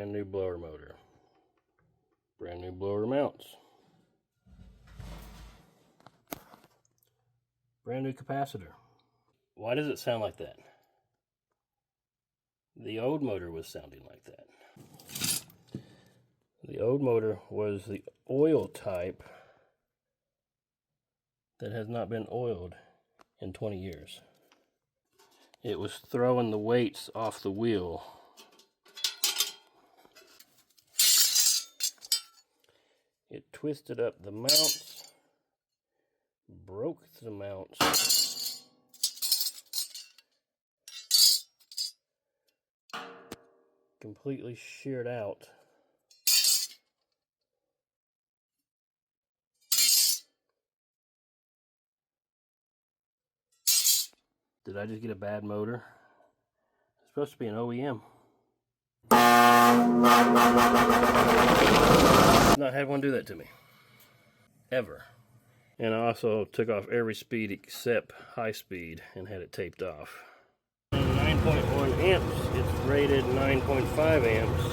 Brand new blower motor. Brand new blower mounts. Brand new capacitor. Why does it sound like that? The old motor was sounding like that. The old motor was the oil type that has not been oiled in 20 years. It was throwing the weights off the wheel. It twisted up the mounts, broke the mounts, completely sheared out. Did I just get a bad motor? It's supposed to be an OEM. Not had one do that to me. Ever. And I also took off every speed except high speed and had it taped off. 9.1 amps. It's rated 9.5 amps.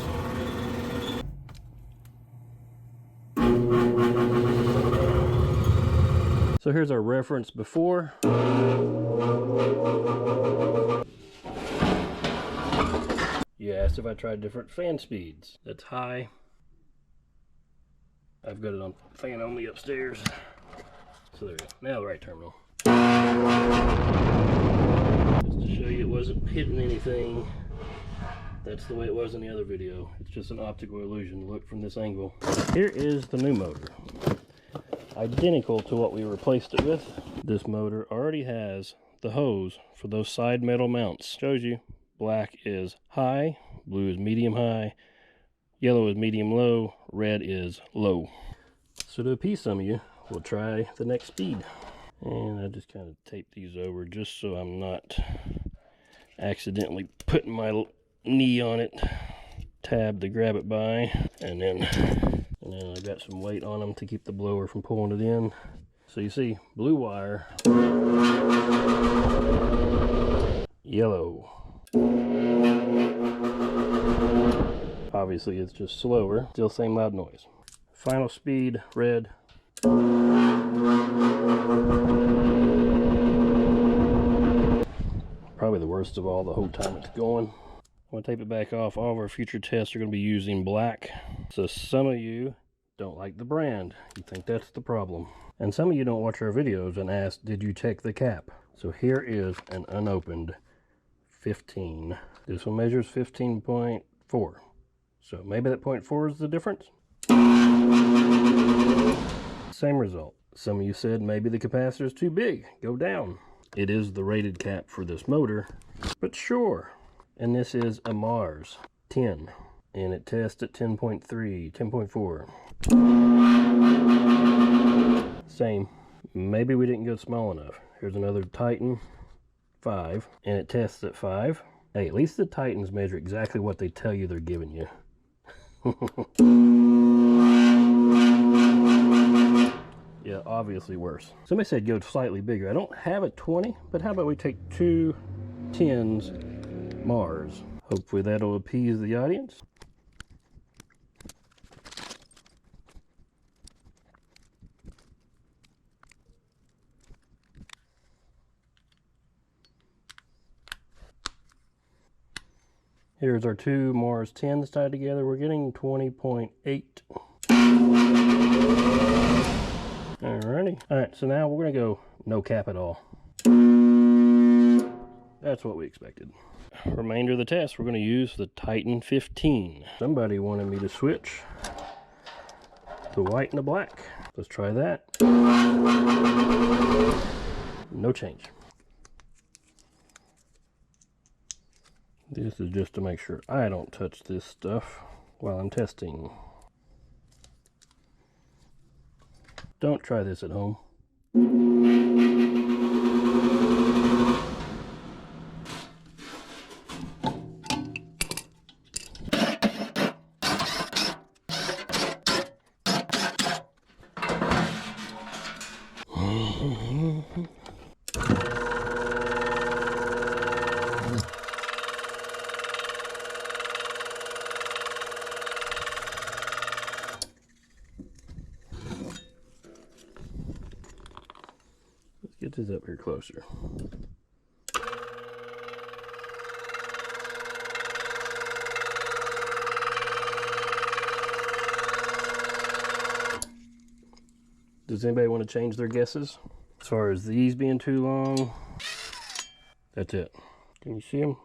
So here's our reference before. You asked if I tried different fan speeds. That's high. I've got it on fan only upstairs. So there we go. Now the right terminal. Just to show you it wasn't hitting anything. That's the way it was in the other video. It's just an optical illusion. Look from this angle. Here is the new motor. Identical to what we replaced it with. This motor already has the hose for those side metal mounts. Shows you black is high, blue is medium high, yellow is medium low, red is low. So to appease some of you, we'll try the next speed. And I just kind of tape these over just so I'm not accidentally putting my knee on it. Tab to grab it by, and then I've got some weight on them to keep the blower from pulling it in. So you see, blue wire, yellow. Obviously it's just slower, still same loud noise. Final speed, red. Probably the worst of all the whole time it's going. I'm going to tape it back off. All of our future tests are going to be using black. So some of you don't like the brand. You think that's the problem. And some of you don't watch our videos and ask, did you check the cap? So here is an unopened 15. This one measures 15.4. So maybe that 0.4 is the difference? Same result. Some of you said maybe the capacitor is too big. Go down. It is the rated cap for this motor, but sure. And this is a Mars 10, and it tests at 10.3, 10.4. Same. Maybe we didn't go small enough. Here's another Titan 5, and it tests at 5. Hey, at least the Titans measure exactly what they tell you they're giving you. Yeah, obviously worse. Somebody said go slightly bigger. I don't have a 20, but how about we take 2 10s Mars. Hopefully that'll appease the audience. Here's our 2 Mars 10s tied together. We're getting 20.8. Alrighty. Alright, so now we're going to go no cap at all. That's what we expected. Remainder of the test, we're going to use the Titan 15. Somebody wanted me to switch the white and the black. Let's try that. No change. This is just to make sure I don't touch this stuff while I'm testing. Don't try this at home. Get this up here closer. Does anybody want to change their guesses? As far as these being too long, that's it. Can you see them?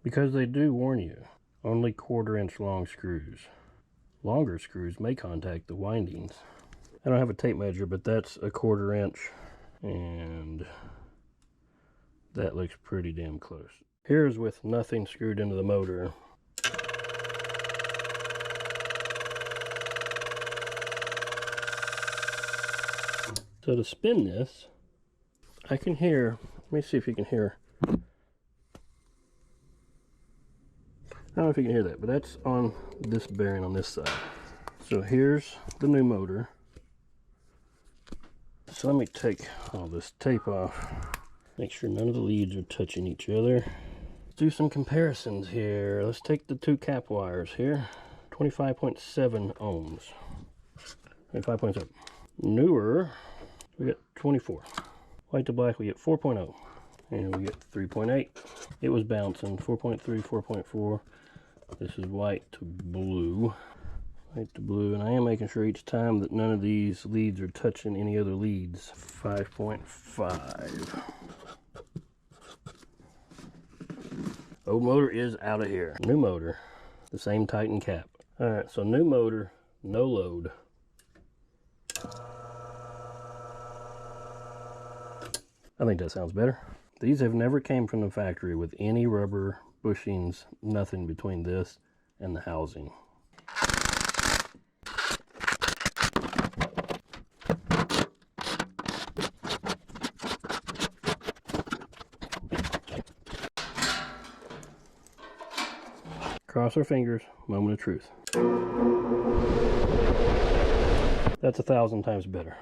Because they do warn you, only 1/4 inch long screws. Longer screws may contact the windings. I don't have a tape measure, but that's a 1/4 inch, and that looks pretty damn close. Here's with nothing screwed into the motor. So to spin this, I can hear, let me see if you can hear. I don't know if you can hear that, but that's on this bearing on this side. So here's the new motor. So let me take all this tape off. Make sure none of the leads are touching each other. Let's do some comparisons here. Let's take the 2 cap wires here. 25.7 ohms. 25.7. Newer, we get 24. White to black, we get 4.0. And we get 3.8. It was bouncing. 4.3, 4.4. This is white to blue. White to blue. And I am making sure each time that none of these leads are touching any other leads. 5.5. Old motor is out of here. New motor. The same Titan cap. Alright, so new motor, no load. I think that sounds better. These have never came from the factory with any rubber bushings, nothing between this and the housing. Cross our fingers, moment of truth. That's 1,000 times better.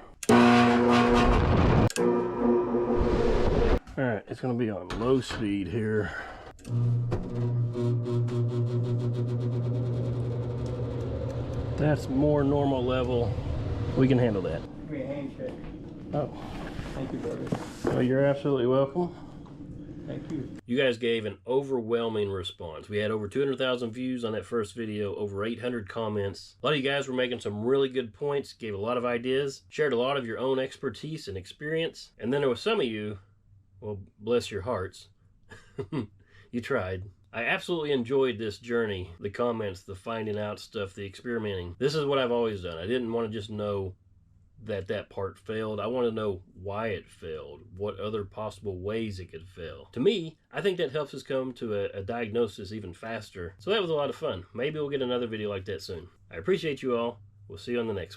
Alright, it's going to be on low speed here. That's more normal level. We can handle that. Give me a handshake. Oh. Thank you, brother. Well, you're absolutely welcome. Thank you. You guys gave an overwhelming response. We had over 200,000 views on that first video, over 800 comments. A lot of you guys were making some really good points, gave a lot of ideas, shared a lot of your own expertise and experience. And then there was some of you, well, bless your hearts, you tried. I absolutely enjoyed this journey, the comments, the finding out stuff, the experimenting. This is what I've always done. I didn't want to just know that that part failed. I want to know why it failed, what other possible ways it could fail. To me, I think that helps us come to a diagnosis even faster. So that was a lot of fun. Maybe we'll get another video like that soon. I appreciate you all. We'll see you on the next one.